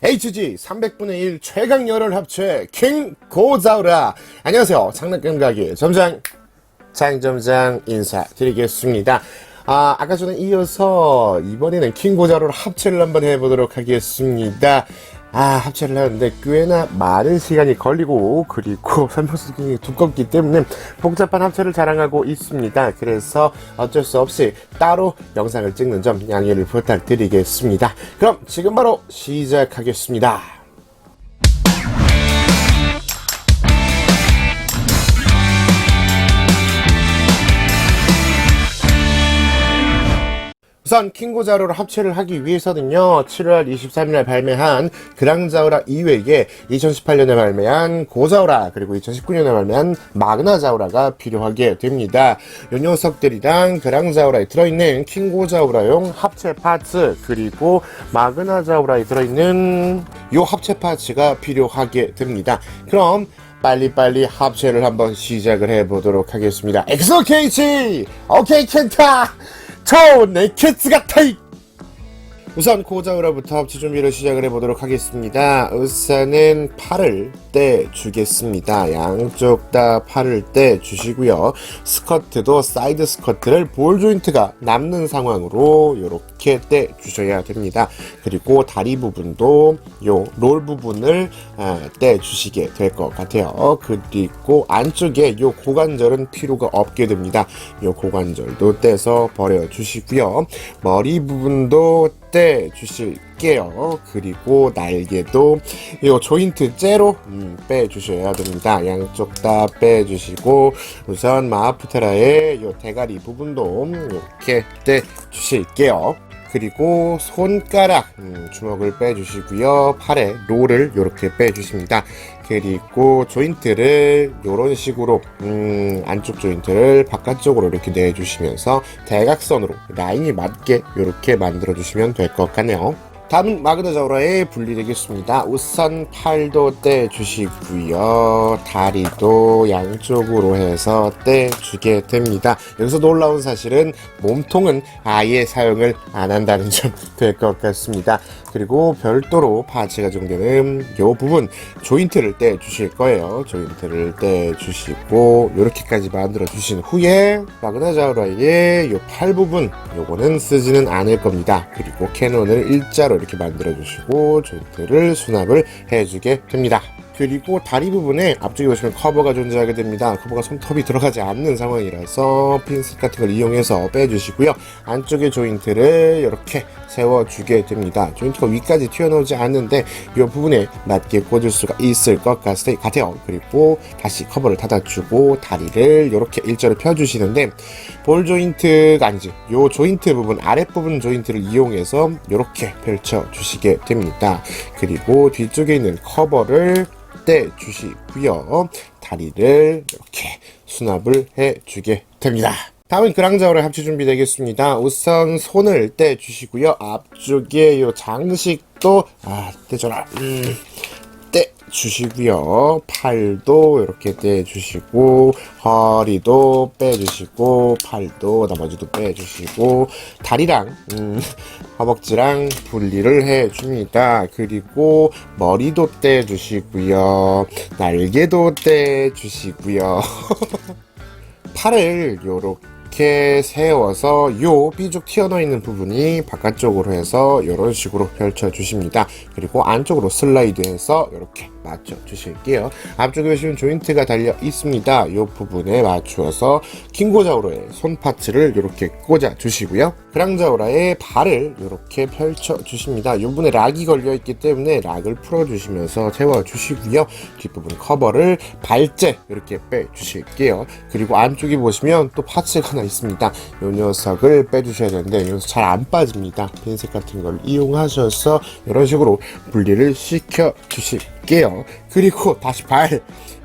HG 300분의 1 최강 열혈 합체 킹 고자우라. 안녕하세요. 장난감 가게 점장 장점장 인사드리겠습니다. 아까 전에 이어서 이번에는 킹 고자우라 합체를 한번 해보도록 하겠습니다. 합체를 하는데 꽤나 많은 시간이 걸리고, 그리고 설명서도 굉장히 두껍기 때문에 복잡한 합체를 자랑하고 있습니다. 그래서 어쩔 수 없이 따로 영상을 찍는 점 양해를 부탁드리겠습니다. 그럼 지금 바로 시작하겠습니다. 우선 킹고자우라로 합체를 하기 위해서는요, 7월 23일에 발매한 그랑자우라 이외에 2018년에 발매한 고자우라, 그리고 2019년에 발매한 마그나자우라가 필요하게 됩니다. 이 녀석들이랑 그랑자우라에 들어있는 킹고자우라용 합체 파츠, 그리고 마그나자우라에 들어있는 이 합체 파츠가 필요하게 됩니다. 그럼 빨리빨리 합체를 한번 시작을 해보도록 하겠습니다. 엑소케이치! 오케이 켄타! 저 네케츠 같아! 우선 고자우라부터 합체 준비를 시작을 해보도록 하겠습니다. 우선은 팔을 떼주겠습니다. 양쪽 다 팔을 떼주시고요. 스커트도 사이드 스커트를 볼 조인트가 남는 상황으로 이렇게 떼주셔야 됩니다. 그리고 다리 부분도 요 롤 부분을 떼주시게 될 것 같아요. 그리고 안쪽에 요 고관절은 필요가 없게 됩니다. 요 고관절도 떼서 버려주시고요. 머리 부분도 떼주실게요. 그리고 날개도 이 조인트 째로 빼주셔야 됩니다. 양쪽 다 빼주시고, 우선 마하프테라의 이 대가리 부분도 이렇게 떼주실게요. 그리고 손가락 주먹을 빼주시고요. 팔에 롤을 이렇게 빼주십니다. 그리고 조인트를 이런 식으로 안쪽 조인트를 바깥쪽으로 이렇게 내주시면서 대각선으로 라인이 맞게 이렇게 만들어 주시면 될 것 같네요. 다음은 마그나자우라의 분리 되겠습니다. 우선 팔도 떼주시고요. 다리도 양쪽으로 해서 떼주게 됩니다. 여기서 놀라운 사실은 몸통은 아예 사용을 안 한다는 점 될 것 같습니다. 그리고 별도로 파츠가 정되는 이 부분 조인트를 떼주실 거예요. 조인트를 떼주시고 이렇게까지 만들어 주신 후에 마그나자우라의 이 팔 부분 요거는 쓰지는 않을 겁니다. 그리고 캐논을 일자로 이렇게 만들어 주시고 조인트를 수납을 해주게 됩니다. 그리고 다리 부분에 앞쪽에 보시면 커버가 존재하게 됩니다. 커버가 손톱이 들어가지 않는 상황이라서 핀셋 같은 걸 이용해서 빼주시고요. 안쪽에 조인트를 이렇게 세워주게 됩니다. 조인트가 위까지 튀어나오지 않는데 이 부분에 맞게 꽂을 수가 있을 것 같아요. 그리고 다시 커버를 닫아주고 다리를 이렇게 일자로 펴주시는데 볼 조인트가 아니지, 이 조인트 부분, 아랫부분 조인트를 이용해서 이렇게 펼쳐주시게 됩니다. 그리고 뒤쪽에 있는 커버를 떼주시고요. 다리를 이렇게 수납을 해주게 됩니다. 다음은 그랑자우라 합체 준비 되겠습니다. 우선 손을 떼주시고요. 앞쪽에 요 장식도 떼줘라. 떼주시고요. 팔도 이렇게 떼주시고, 허리도 빼주시고, 팔도 나머지도 빼주시고, 다리랑 허벅지랑 분리를 해줍니다. 그리고 머리도 떼주시고요. 날개도 떼주시고요. 팔을 요렇게 세워서 요 삐죽 튀어나와 있는 부분이 바깥쪽으로 해서 이런 식으로 펼쳐 주십니다. 그리고 안쪽으로 슬라이드해서 이렇게 맞춰 주실게요. 앞쪽에 보시면 조인트가 달려 있습니다. 이 부분에 맞추어서 킹고자우라의 손 파츠를 이렇게 꽂아 주시고요. 그랑자우라의 발을 이렇게 펼쳐 주십니다. 이 부분에 락이 걸려 있기 때문에 락을 풀어 주시면서 세워 주시고요. 뒷부분 커버를 발째 이렇게 빼 주실게요. 그리고 안쪽에 보시면 또 파츠가 하나 있습니다. 이 녀석을 빼 주셔야 되는데 이 녀석 잘 안 빠집니다. 핀셋 같은 걸 이용하셔서 이런 식으로 분리를 시켜 주실게요. 그리고 다시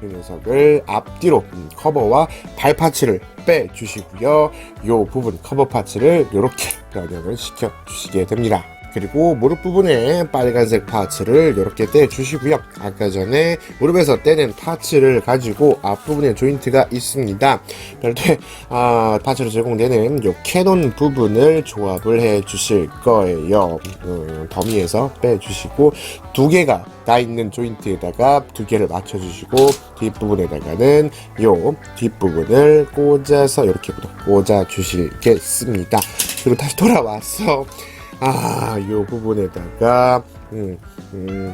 이 녀석을 앞뒤로 커버와 발 파츠를 빼주시고요. 이 부분 커버 파츠를 이렇게 변형을 시켜 주시게 됩니다. 그리고 무릎 부분에 빨간색 파츠를 이렇게 떼주시고요. 아까 전에 무릎에서 떼낸 파츠를 가지고 앞부분에 조인트가 있습니다. 별도의 파츠로 제공되는 요 캐논 부분을 조합을 해 주실 거예요. 더미에서 빼주시고 두 개가 나 있는 조인트에다가 두 개를 맞춰주시고 뒷부분에다가는 요 뒷부분을 꽂아서 이렇게 꽂아 주시겠습니다. 그리고 다시 돌아와서 요 부분에다가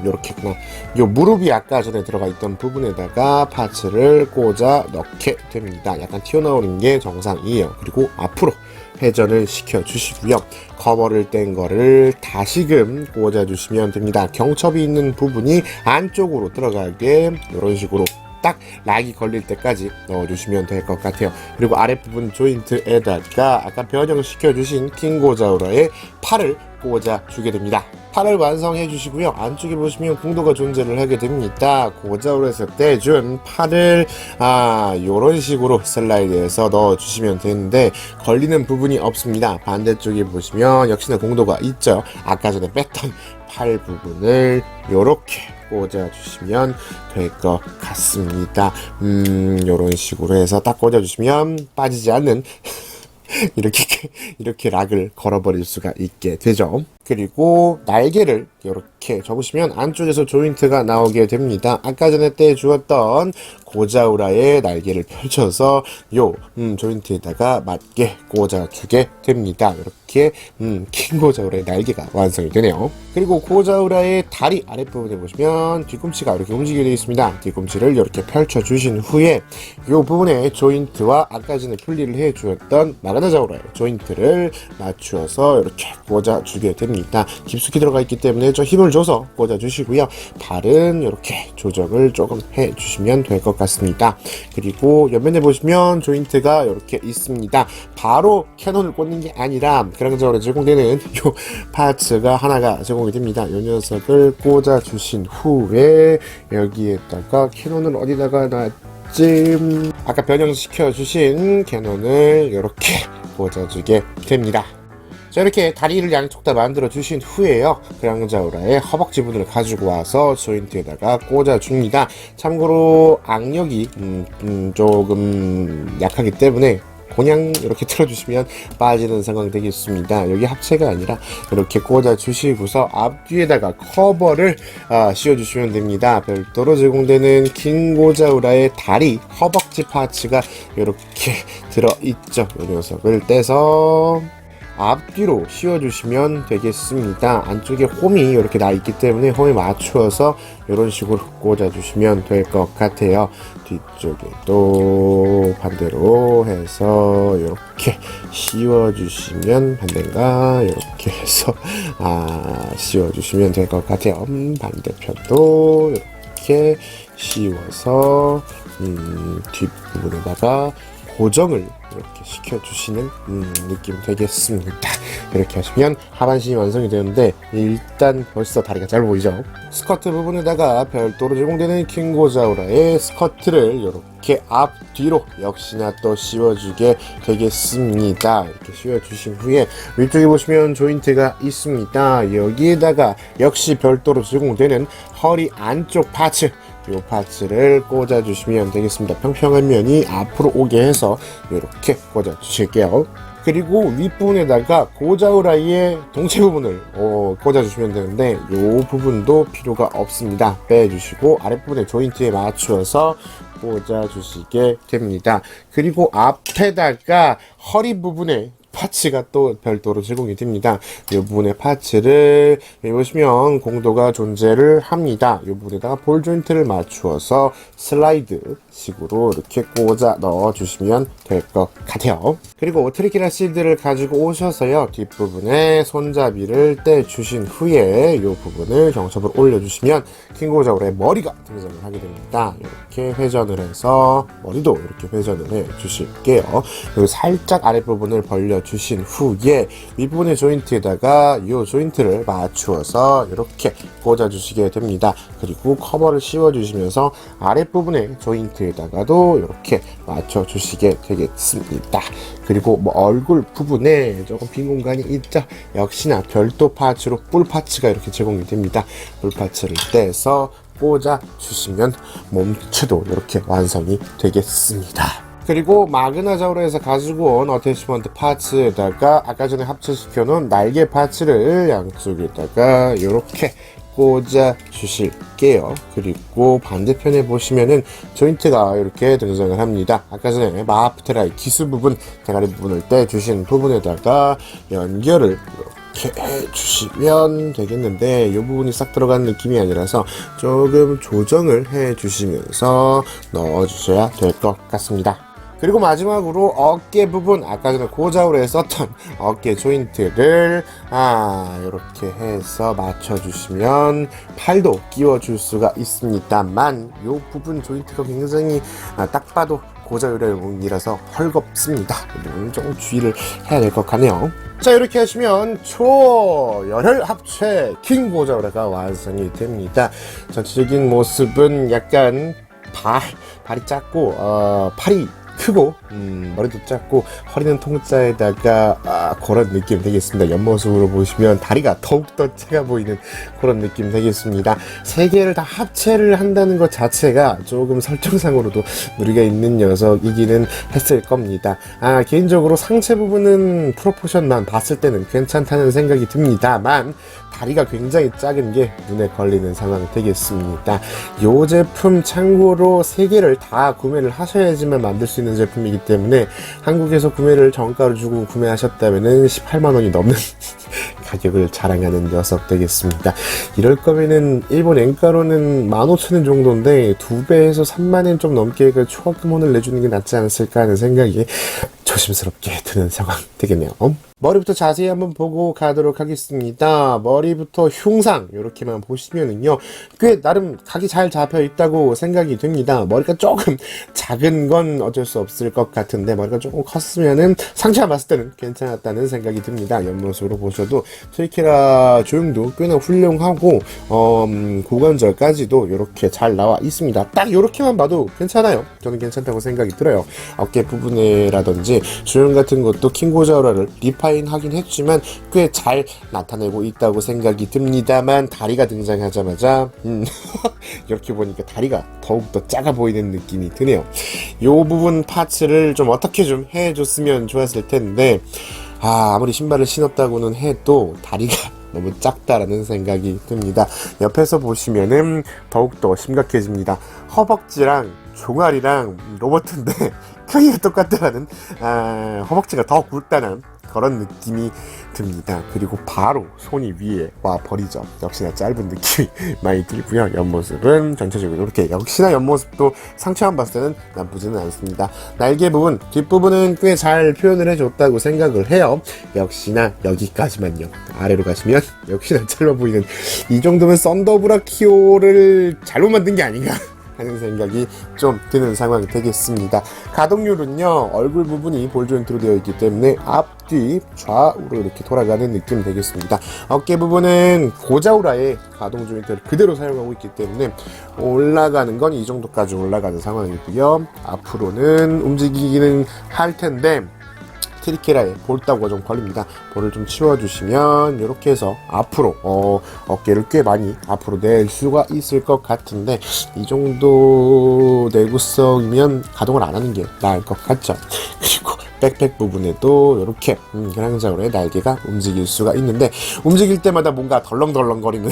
요렇게구나. 요 무릎이 아까 전에 들어가 있던 부분에다가 파츠를 꽂아 넣게 됩니다. 약간 튀어나오는 게 정상이에요. 그리고 앞으로 회전을 시켜 주시고요. 커버를 뗀 거를 다시금 꽂아 주시면 됩니다. 경첩이 있는 부분이 안쪽으로 들어가게 이런 식으로 딱 락이 걸릴 때까지 넣어주시면 될 것 같아요. 그리고 아랫부분 조인트에다가 아까 변형시켜 주신 킹고자우라의 팔을 꽂아 주게 됩니다. 팔을 완성해 주시고요. 안쪽에 보시면 궁도가 존재를 하게 됩니다. 고자우라에서 떼준 팔을 요런 식으로 슬라이드해서 넣어 주시면 되는데 걸리는 부분이 없습니다. 반대쪽에 보시면 역시나 궁도가 있죠. 아까 전에 뺐던 팔 부분을 요렇게 꽂아 주시면 될 것 같습니다. 요런 식으로 해서 딱 꽂아 주시면 빠지지 않는 이렇게 락을 걸어버릴 수가 있게 되죠. 그리고 날개를 이렇게 접으시면 안쪽에서 조인트가 나오게 됩니다. 아까 전에 떼주었던 고자우라의 날개를 펼쳐서 요 조인트에다가 맞게 꽂아주게 됩니다. 이렇게 킹고자우라의 날개가 완성이 되네요. 그리고 고자우라의 다리 아랫부분에 보시면 뒤꿈치가 이렇게 움직이게 되어 있습니다. 뒤꿈치를 이렇게 펼쳐주신 후에 요 부분에 조인트와 아까 전에 분리를 해주었던 마그나자우라의 조인트를 맞추어서 이렇게 꽂아주게 됩니다. 깊숙이 들어가 있기 때문에 좀 힘을 줘서 꽂아주시고요. 발은 이렇게 조정을 조금 해주시면 될 것 같습니다. 그리고 옆면에 보시면 조인트가 이렇게 있습니다. 바로 캐논을 꽂는 게 아니라 그랑자우라에 제공되는 이 파츠가 하나가 제공이 됩니다. 이 녀석을 꽂아주신 후에 여기에다가 캐논을 어디다가 놨지? 아까 변형시켜 주신 캐논을 이렇게 꽂아주게 됩니다. 자, 이렇게 다리를 양쪽 다 만들어 주신 후에요, 그랑자우라의 허벅지 부분을 가지고 와서 조인트에다가 꽂아 줍니다. 참고로 악력이 조금 약하기 때문에 그냥 이렇게 틀어주시면 빠지는 상황 되겠습니다. 여기 합체가 아니라 이렇게 꽂아 주시고서 앞뒤에다가 커버를 씌워주시면 됩니다. 별도로 제공되는 킹고자우라의 다리 허벅지 파츠가 이렇게 들어있죠. 이 녀석을 떼서 앞뒤로 씌워주시면 되겠습니다. 안쪽에 홈이 이렇게 나 있기 때문에 홈에 맞추어서 이런 식으로 꽂아주시면 될 것 같아요. 뒤쪽에 또 반대로 해서 이렇게 씌워주시면 반대인가 이렇게 해서 씌워주시면 될 것 같아요. 반대편도 이렇게 씌워서 뒷부분에다가 고정을 이렇게 시켜주시는 느낌 되겠습니다. 이렇게 하시면 하반신이 완성이 되는데 일단 벌써 다리가 짧아 보이죠? 스커트 부분에다가 별도로 제공되는 킹고자우라의 스커트를 이렇게 앞뒤로 역시나 또 씌워주게 되겠습니다. 이렇게 씌워주신 후에 위쪽에 보시면 조인트가 있습니다. 여기에다가 역시 별도로 제공되는 허리 안쪽 파츠 이 파츠를 꽂아 주시면 되겠습니다. 평평한 면이 앞으로 오게 해서 이렇게 꽂아 주실게요. 그리고 윗부분에다가 고자우라이의 동체 부분을 꽂아 주시면 되는데 이 부분도 필요가 없습니다. 빼주시고 아랫부분에 조인트에 맞추어서 꽂아 주시게 됩니다. 그리고 앞에다가 허리 부분에 파츠가 또 별도로 제공이 됩니다. 이 부분의 파츠를 여기 보시면 공도가 존재를 합니다. 이 부분에다가 볼 조인트를 맞추어서 슬라이드 식으로 이렇게 꽂아 넣어 주시면 될 것 같아요. 그리고 트리키라 실드를 가지고 오셔서요, 뒷부분에 손잡이를 떼 주신 후에 이 부분을 경첩으로 올려 주시면 킹고자우라의 머리가 등장을 하게 됩니다. 이렇게 회전을 해서 머리도 이렇게 회전을 해 주실게요. 그리고 살짝 아랫부분을 벌려 주신 후에 윗부분의 조인트에다가 이 조인트를 맞추어서 이렇게 꽂아 주시게 됩니다. 그리고 커버를 씌워 주시면서 아랫부분의 조인트에다가도 이렇게 맞춰 주시게 되겠습니다. 그리고 뭐 얼굴 부분에 조금 빈 공간이 있죠. 역시나 별도 파츠로 뿔 파츠가 이렇게 제공이 됩니다. 뿔 파츠를 떼서 꽂아 주시면 몸체도 이렇게 완성이 되겠습니다. 그리고 마그나자우라에서 가지고 온 어태치먼트 파츠에다가 아까 전에 합체시켜 놓은 날개 파츠를 양쪽에다가 이렇게 꽂아 주실게요. 그리고 반대편에 보시면은 조인트가 이렇게 등장을 합니다. 아까 전에 마하프테라의 기수 부분, 대가리 부분을 떼 주신 부분에다가 연결을 이렇게 해주시면 되겠는데, 이 부분이 싹 들어가는 느낌이 아니라서 조금 조정을 해주시면서 넣어주셔야 될 것 같습니다. 그리고 마지막으로 어깨 부분, 아까 전에 고자우라에 썼던 어깨 조인트를 이렇게 해서 맞춰주시면 팔도 끼워줄 수가 있습니다만, 이 부분 조인트가 굉장히 딱 봐도 고자우라용이라서 헐겁습니다. 좀 주의를 해야 될 것 같네요. 자, 이렇게 하시면 초열혈 합체 킹 고자우라가 완성이 됩니다. 전체적인 모습은 약간 발이 작고 팔이 크고 머리도 작고 허리는 통짜에다가 그런 느낌 되겠습니다. 옆모습으로 보시면 다리가 더욱더 작아 보이는 그런 느낌 되겠습니다. 세 개를 다 합체를 한다는 것 자체가 조금 설정상으로도 무리가 있는 녀석이기는 했을 겁니다. 개인적으로 상체 부분은 프로포션만 봤을 때는 괜찮다는 생각이 듭니다만, 다리가 굉장히 작은 게 눈에 걸리는 상황 되겠습니다. 이 제품 참고로 3개를 다 구매를 하셔야지만 만들 수 있는 제품이기 때문에 한국에서 구매를 정가로 주고 구매하셨다면 18만원이 넘는 가격을 자랑하는 녀석 되겠습니다. 이럴 거면은 일본 엔가로는 15,000원 정도인데 2배에서 3만원 좀 넘게 그 초과금원을 내주는 게 낫지 않았을까 하는 생각이 조심스럽게 드는 상황 되겠네요. 머리부터 자세히 한번 보고 가도록 하겠습니다. 머리부터 흉상 이렇게만 보시면은요, 꽤 나름 각이 잘 잡혀 있다고 생각이 됩니다. 머리가 조금 작은 건 어쩔 수 없을 것 같은데, 머리가 조금 컸으면은 상체만 봤을 때는 괜찮았다는 생각이 듭니다. 옆모습으로 보셔도 트리케라 조형도 꽤나 훌륭하고 고관절까지도 이렇게 잘 나와 있습니다. 딱 이렇게만 봐도 괜찮아요. 저는 괜찮다고 생각이 들어요. 어깨 부분이라든지 조형 같은 것도 킹고자우라를 리파인 하긴 했지만 꽤 잘 나타내고 있다고 생각이 듭니다만, 다리가 등장하자마자 이렇게 보니까 다리가 더욱더 작아 보이는 느낌이 드네요. 이 부분 파츠를 좀 어떻게 좀 해줬으면 좋았을 텐데, 아무리 신발을 신었다고는 해도 다리가 너무 작다라는 생각이 듭니다. 옆에서 보시면은 더욱더 심각해집니다. 허벅지랑 종아리랑 로버트인데 크기가 똑같다라는, 허벅지가 더 굵다는 그런 느낌이 듭니다. 그리고 바로 손이 위에 와 버리죠. 역시나 짧은 느낌이 많이 들고요. 옆모습은 전체적으로 이렇게, 역시나 옆모습도 상체만 봤을 때는 나쁘지는 않습니다. 날개 부분, 뒷부분은 꽤 잘 표현을 해줬다고 생각을 해요. 역시나 여기까지만요. 아래로 가시면 역시나 짧아 보이는, 이 정도면 썬더브라키오를 잘못 만든 게 아닌가 하는 생각이 좀 드는 상황이 되겠습니다. 가동률은요, 얼굴 부분이 볼 조인트로 되어 있기 때문에 앞뒤 좌우로 이렇게 돌아가는 느낌 되겠습니다. 어깨 부분은 고자우라의 가동 조인트를 그대로 사용하고 있기 때문에 올라가는 건 이 정도까지 올라가는 상황이고요. 앞으로는 움직이기는 할 텐데 트리케라에 볼따구가 좀 걸립니다. 볼을 좀 치워주시면 이렇게 해서 앞으로 어깨를 꽤 많이 앞으로 낼 수가 있을 것 같은데, 이 정도 내구성이면 가동을 안 하는 게 나을 것 같죠. 그리고 백팩 부분에도 이렇게 그랑자우라의 날개가 움직일 수가 있는데, 움직일 때마다 뭔가 덜렁덜렁거리는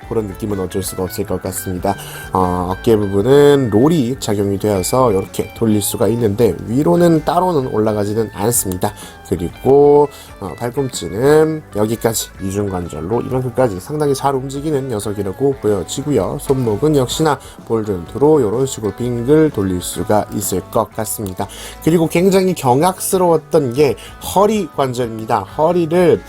그런 느낌은 어쩔 수가 없을 것 같습니다. 어깨 부분은 롤이 작용이 되어서 이렇게 돌릴 수가 있는데 위로는 따로는 올라가지는 않습니다. 그리고 팔꿈치는 여기까지 이중관절로 이만큼까지 상당히 잘 움직이는 녀석이라고 보여지고요. 손목은 역시나 볼 조인트로 이런 식으로 빙글 돌릴 수가 있을 것 같습니다. 그리고 굉장히 경악스러웠던 게 허리 관절입니다. 허리를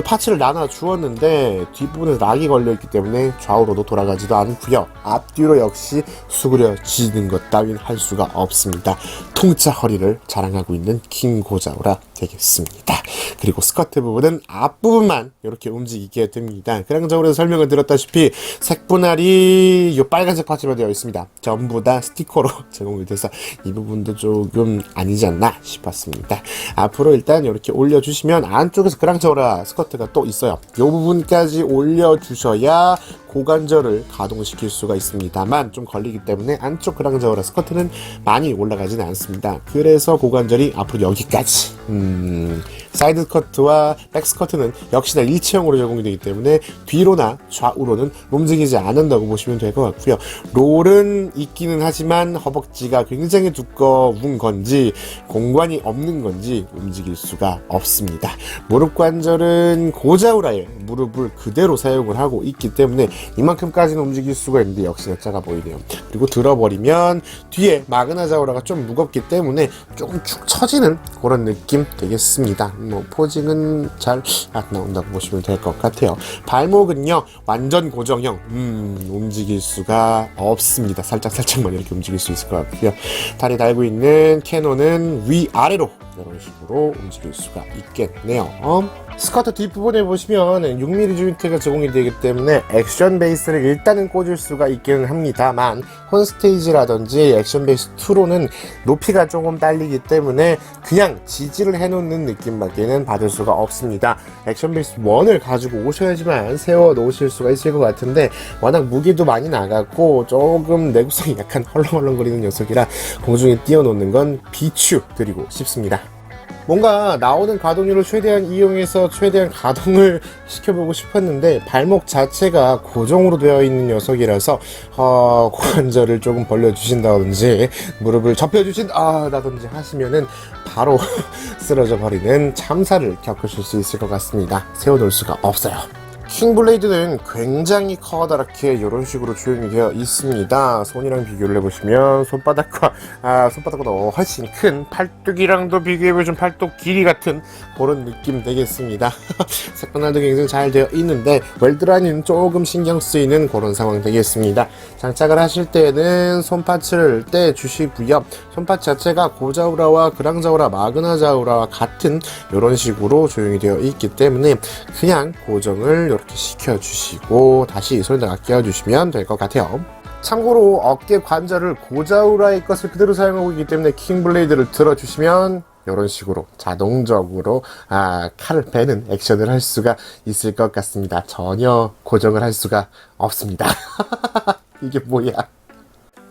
파츠를 나눠 주었는데 뒷부분에 락이 걸려있기 때문에 좌우로도 돌아가지도 않고요. 앞뒤로 역시 수그려지는 것 따윈 할 수가 없습니다. 통짜 허리를 자랑하고 있는 킹 고자우라 되겠습니다. 그리고 스커트 부분은 앞부분만 이렇게 움직이게 됩니다. 그랑자우라에서 설명을 드렸다시피 색 분할이 이 빨간색 파츠로 되어 있습니다. 전부 다 스티커로 제공이 돼서 이 부분도 조금 아니지 않나 싶었습니다. 앞으로 일단 이렇게 올려주시면 안쪽에서 그랑자우라 스커트가 또 있어요. 이 부분까지 올려주셔야 고관절을 가동시킬 수가 있습니다만 좀 걸리기 때문에 안쪽 그랑자우라 스커트는 많이 올라가지는 않습니다. 그래서 고관절이 앞으로 여기까지 사이드 커트와 백 스커트는 역시나 일체형으로 제공이 되기 때문에 뒤로나 좌우로는 움직이지 않는다고 보시면 될 것 같고요. 롤은 있기는 하지만 허벅지가 굉장히 두꺼운 건지 공간이 없는 건지 움직일 수가 없습니다. 무릎 관절은 고자우라에 무릎을 그대로 사용을 하고 있기 때문에 이만큼까지는 움직일 수가 있는데 역시나 작아 보이네요. 그리고 들어버리면 뒤에 마그나자우라가 좀 무겁기 때문에 조금 축 처지는 그런 느낌 되겠습니다. 뭐 포징은 잘 안 나온다고 보시면 될 것 같아요. 발목은요 완전 고정형, 움직일 수가 없습니다. 살짝만 이렇게 움직일 수 있을 것 같고요. 다리 달고 있는 캐논은 위아래로 이런 식으로 움직일 수가 있겠네요. 스커트 뒷부분에 보시면 6mm 조인트가 제공이 되기 때문에 액션 베이스를 일단은 꽂을 수가 있기는 합니다만 홈스테이지라든지 액션 베이스 2로는 높이가 조금 딸리기 때문에 그냥 지지를 해놓는 느낌밖에는 받을 수가 없습니다. 액션 베이스 1을 가지고 오셔야지만 세워 놓으실 수가 있을 것 같은데 워낙 무게도 많이 나갔고 조금 내구성이 약간 헐렁헐렁거리는 녀석이라 공중에 띄워놓는 건 비추드리고 싶습니다. 뭔가 나오는 가동률을 최대한 이용해서 최대한 가동을 시켜보고 싶었는데 발목 자체가 고정으로 되어 있는 녀석이라서 고관절을 조금 벌려주신다든지 무릎을 접혀주신다든지 하시면은 바로 쓰러져 버리는 참사를 겪으실 수 있을 것 같습니다. 세워놓을 수가 없어요. 킹블레이드는 굉장히 커다랗게 이런 식으로 조형이 되어 있습니다. 손이랑 비교를 해보시면 손바닥보다 훨씬 큰 팔뚝이랑도 비교해보시면 팔뚝 길이 같은 그런 느낌 되겠습니다. 색분할도 굉장히 잘 되어 있는데 웰드라인은 조금 신경 쓰이는 그런 상황 되겠습니다. 장착을 하실 때는 손파츠를 떼주시고요. 손파츠 자체가 고자우라와 그랑자우라, 마그나자우라와 같은 이런 식으로 조형이 되어 있기 때문에 그냥 고정을 이렇게 시켜주시고 다시 손에다가 끼워주시면 될 것 같아요. 참고로 어깨 관절을 고자우라의 것을 그대로 사용하고 있기 때문에 킹블레이드를 들어주시면 이런 식으로 자동적으로 칼을 베는 액션을 할 수가 있을 것 같습니다. 전혀 고정을 할 수가 없습니다. 이게 뭐야?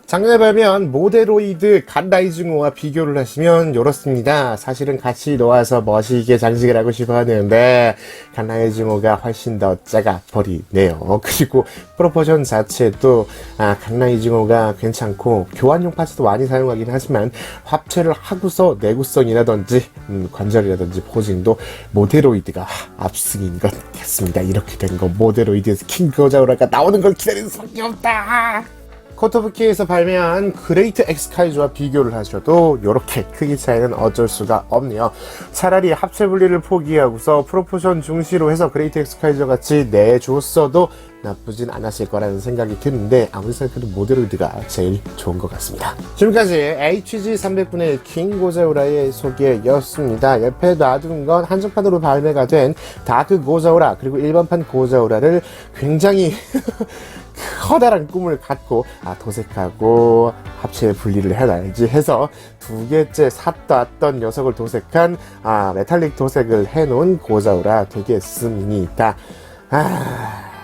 작년에 발매한 모데로이드 갓라이징호와 비교를 하시면 이렇습니다. 사실은 같이 놓아서 멋있게 장식을 하고 싶어 하는데 갓라이징호가 훨씬 더 작아 버리네요. 그리고 프로포션 자체도 갓라이징호가 괜찮고 교환용 파츠도 많이 사용하긴 하지만 합체를 하고서 내구성이라든지 관절이라든지 포징도 모데로이드가 압승인 것 같습니다. 이렇게 된 거 모데로이드에서 킹고자우라가 나오는 걸 기다리는 수밖에 없다. 코토부키에서 발매한 그레이트 엑스카이저와 비교를 하셔도 이렇게 크기 차이는 어쩔 수가 없네요. 차라리 합체 분리를 포기하고서 프로포션 중시로 해서 그레이트 엑스카이저 같이 내줬어도 나쁘진 않았을 거라는 생각이 드는데 아무리 생각해도 모데로이드가 제일 좋은 것 같습니다. 지금까지 HG300분의 킹 고자우라의 소개였습니다. 옆에 놔둔 건 한정판으로 발매가 된 다크 고자우라 그리고 일반판 고자우라를 굉장히 커다란 꿈을 갖고 도색하고 합체 분리를 해놔야지 해서 두 개째 샀던 녀석을 도색한 메탈릭 도색을 해놓은 고자우라 되겠습니다.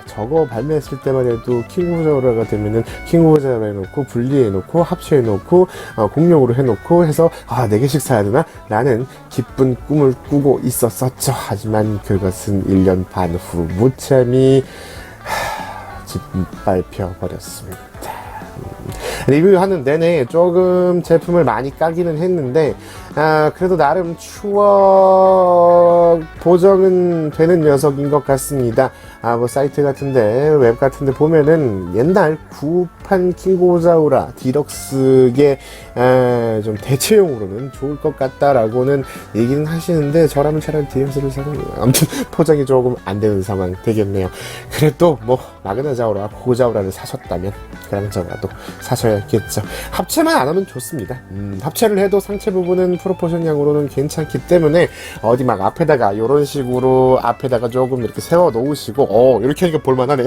저거 발매했을 때만 해도 킹고자우라가 되면은 킹고자우라 해놓고 분리해놓고 합체해놓고 공룡으로 해놓고 해서 4개씩 사야 되나? 라는 기쁜 꿈을 꾸고 있었었죠. 하지만 그것은 1년 반 후 무참히 짓밟혀 버렸습니다. 리뷰하는 내내 조금 제품을 많이 까기는 했는데 그래도 나름 추억 보정은 되는 녀석인 것 같습니다. 뭐 사이트 같은데 웹 같은데 보면은 옛날 구판 킹고자우라 디럭스의 좀 대체용으로는 좋을 것 같다라고는 얘기는 하시는데 저라면 차라리 디럭스를 사는 아무튼 포장이 조금 안 되는 상황 되겠네요. 그래도 뭐 마그나자우라 고자우라를 사셨다면 그랑자우라도 사셔야겠죠. 합체만 안 하면 좋습니다. 합체를 해도 상체 부분은 프로포션 양으로는 괜찮기 때문에 어디 막 앞에다가 이런 식으로 앞에다가 조금 이렇게 세워 놓으시고 이렇게 하니까 볼만하네.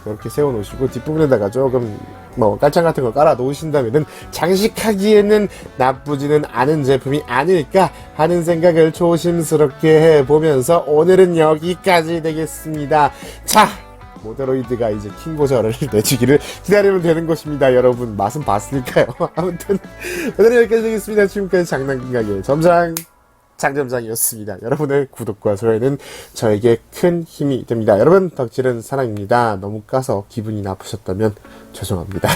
이렇게 세워 놓으시고 뒷부분에다가 조금 뭐 깔창 같은 거 깔아 놓으신다면은 장식하기에는 나쁘지는 않은 제품이 아닐까 하는 생각을 조심스럽게 해보면서 오늘은 여기까지 되겠습니다. 자, 모데로이드가 이제 킹고저를 내주기를 기다리면 되는 것입니다. 여러분 맛은 봤으니까요. 아무튼 오늘은 여기까지 되겠습니다. 지금까지 장난감 가게 점장 장점장이었습니다. 여러분의 구독과 좋아요는 저에게 큰 힘이 됩니다. 여러분 덕질은 사랑입니다. 너무 까서 기분이 나쁘셨다면 죄송합니다.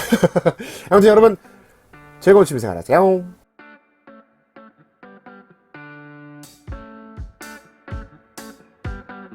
아무튼 여러분 즐거운 취미생활 하세요.